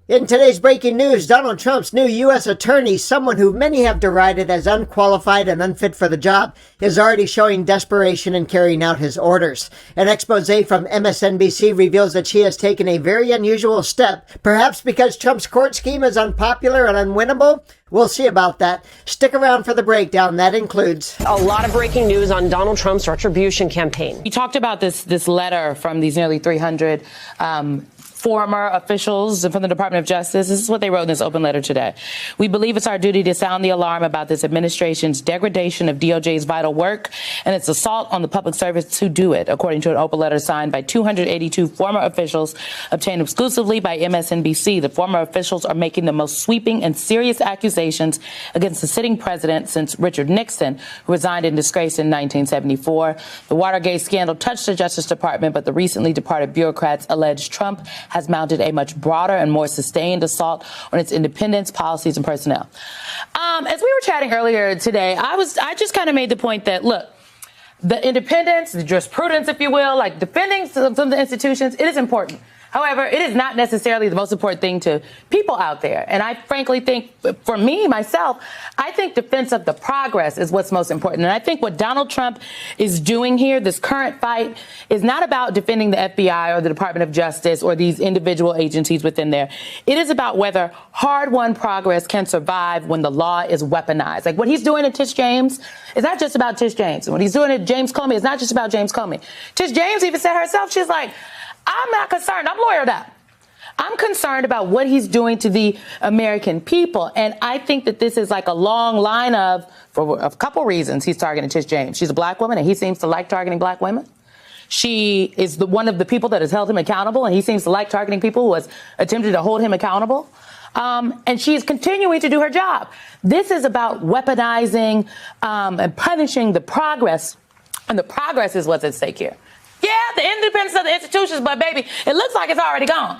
In today's breaking news, Donald Trump's new U.S. attorney, someone who many have derided as unqualified and unfit for the job, is already showing desperation in carrying out his orders. An expose from MSNBC reveals that she has taken a very unusual step, perhaps because Trump's court scheme is unpopular and unwinnable. We'll see about that. Stick around for the breakdown. That includes a lot of breaking news on Donald Trump's retribution campaign. He talked about this letter from these nearly 300 former officials from the Department of Justice. This is what they wrote in this open letter today. We believe it's our duty to sound the alarm about this administration's degradation of DOJ's vital work and its assault on the public servants who do it, according to an open letter signed by 282 former officials obtained exclusively by MSNBC. The former officials are making the most sweeping and serious accusations against the sitting president since Richard Nixon, who resigned in disgrace in 1974. The Watergate scandal touched the Justice Department, but the recently departed bureaucrats allege Trump has mounted a much broader and more sustained assault on its independence, policies, and personnel. As we were chatting earlier today, I just kind of made the point that, look, the independence, the jurisprudence, if you will, like defending some of the institutions, it is important. However, it is not necessarily the most important thing to people out there. And I frankly think, for me, myself, I think defense of the progress is what's most important. And I think what Donald Trump is doing here, this current fight, is not about defending the FBI or the Department of Justice or these individual agencies within there. It is about whether hard-won progress can survive when the law is weaponized. Like what he's doing at Tish James is not just about Tish James. And what he's doing at James Comey is not just about James Comey. Tish James even said herself, she's like, I'm not concerned. I'm lawyered up. I'm concerned about what he's doing to the American people. And I think that this is like a long line for a couple reasons, he's targeting Tish James. She's a black woman, and he seems to like targeting black women. She is one of the people that has held him accountable, and he seems to like targeting people who has attempted to hold him accountable. And she is continuing to do her job. This is about weaponizing and punishing the progress, and the progress is what's at stake here. Yeah, the independence of the institutions, but baby, it looks like it's already gone.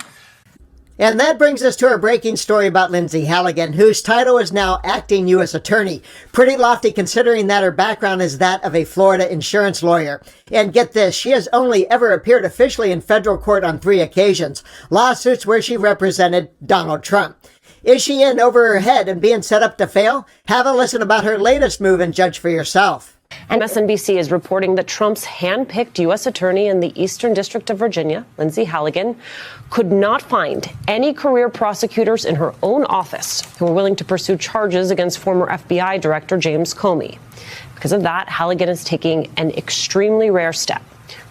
And that brings us to our breaking story about Lindsay Halligan, whose title is now acting U.S. attorney. Pretty lofty considering that her background is that of a Florida insurance lawyer. And get this, she has only ever appeared officially in federal court on 3 occasions, lawsuits where she represented Donald Trump. Is she in over her head and being set up to fail? Have a listen about her latest move and judge for yourself. MSNBC is reporting that Trump's hand-picked U.S. attorney in the Eastern District of Virginia, Lindsay Halligan, could not find any career prosecutors in her own office who were willing to pursue charges against former FBI Director James Comey. Because of that, Halligan is taking an extremely rare step,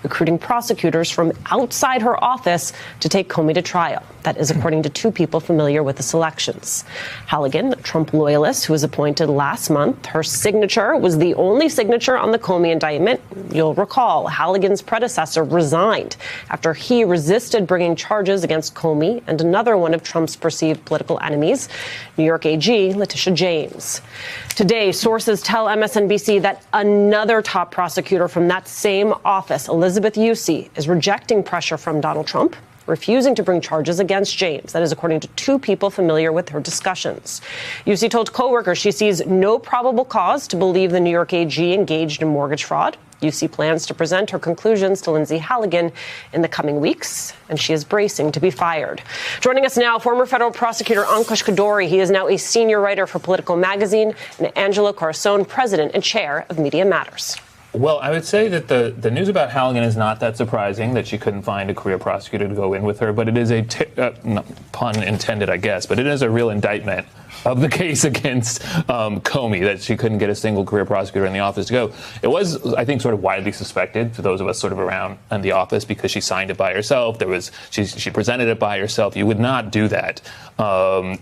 recruiting prosecutors from outside her office to take Comey to trial. That is according to 2 people familiar with the selections. Halligan, a Trump loyalist who was appointed last month, her signature was the only signature on the Comey indictment. You'll recall Halligan's predecessor resigned after he resisted bringing charges against Comey and another one of Trump's perceived political enemies, New York AG Letitia James. Today, sources tell MSNBC that another top prosecutor from that same office, Elizabeth Yusi, is rejecting pressure from Donald Trump, refusing to bring charges against James. That is according to 2 people familiar with her discussions. Yusi told coworkers she sees no probable cause to believe the New York AG engaged in mortgage fraud. Yusi plans to present her conclusions to Lindsay Halligan in the coming weeks, and she is bracing to be fired. Joining us now, former federal prosecutor Ankush Kadori. He is now a senior writer for Politico magazine, and Angela Corazon, president and chair of Media Matters. Well, I would say that the news about Halligan is not that surprising, that she couldn't find a career prosecutor to go in with her, but it is no, pun intended, I guess, but it is a real indictment of the case against Comey, that she couldn't get a single career prosecutor in the office to go. It was, I think, sort of widely suspected to those of us sort of around in the office because she signed it by herself. She presented it by herself. You would not do that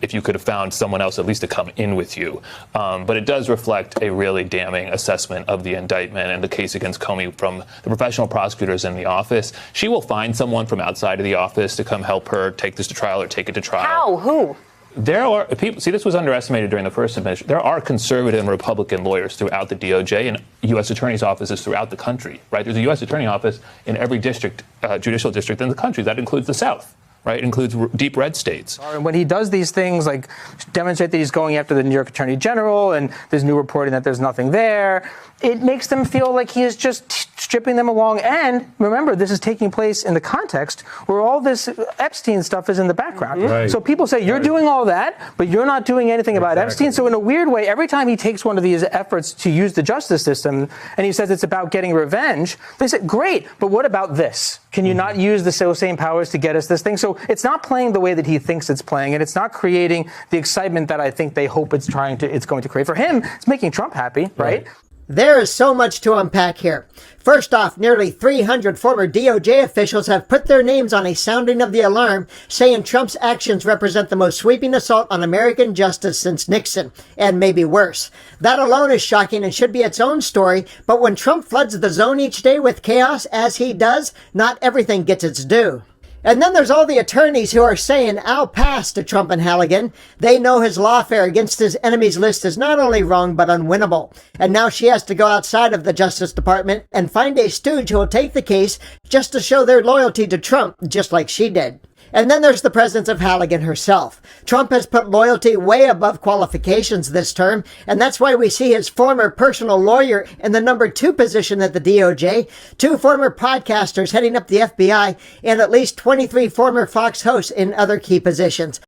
if you could have found someone else at least to come in with you. But it does reflect a really damning assessment of the indictment and the case against Comey from the professional prosecutors in the office. She will find someone from outside of the office to come help her take this to trial or take it to trial. How? Who? There are people, see, this was underestimated during the first administration. There are conservative and Republican lawyers throughout the DOJ and U.S. attorneys' offices throughout the country, right? There's a U.S. attorney office in every district, judicial district in the country. That includes the South, right? It includes deep red states. And when he does these things, like demonstrate that he's going after the New York Attorney General and there's new reporting that there's nothing there, it makes them feel like he is just stripping them along. And remember, this is taking place in the context where all this Epstein stuff is in the background. Right. So people say, you're doing all that, but you're not doing anything about Epstein. So in a weird way, every time he takes one of these efforts to use the justice system and he says it's about getting revenge, they say, great, but what about this? Can you not use the same powers to get us this thing? So it's not playing the way that he thinks it's playing, and it's not creating the excitement that I think they hope it's going to create. For him, it's making Trump happy, right? There is so much to unpack here. First off, nearly 300 former DOJ officials have put their names on a sounding of the alarm, saying Trump's actions represent the most sweeping assault on American justice since Nixon, and maybe worse. That alone is shocking and should be its own story, but when Trump floods the zone each day with chaos, as he does, not everything gets its due. And then there's all the attorneys who are saying, I'll pass to Trump and Halligan. They know his lawfare against his enemies list is not only wrong, but unwinnable. And now she has to go outside of the Justice Department and find a stooge who will take the case just to show their loyalty to Trump, just like she did. And then there's the presence of Halligan herself. Trump has put loyalty way above qualifications this term, and that's why we see his former personal lawyer in the number 2 position at the DOJ, 2 former podcasters heading up the FBI, and at least 23 former Fox hosts in other key positions.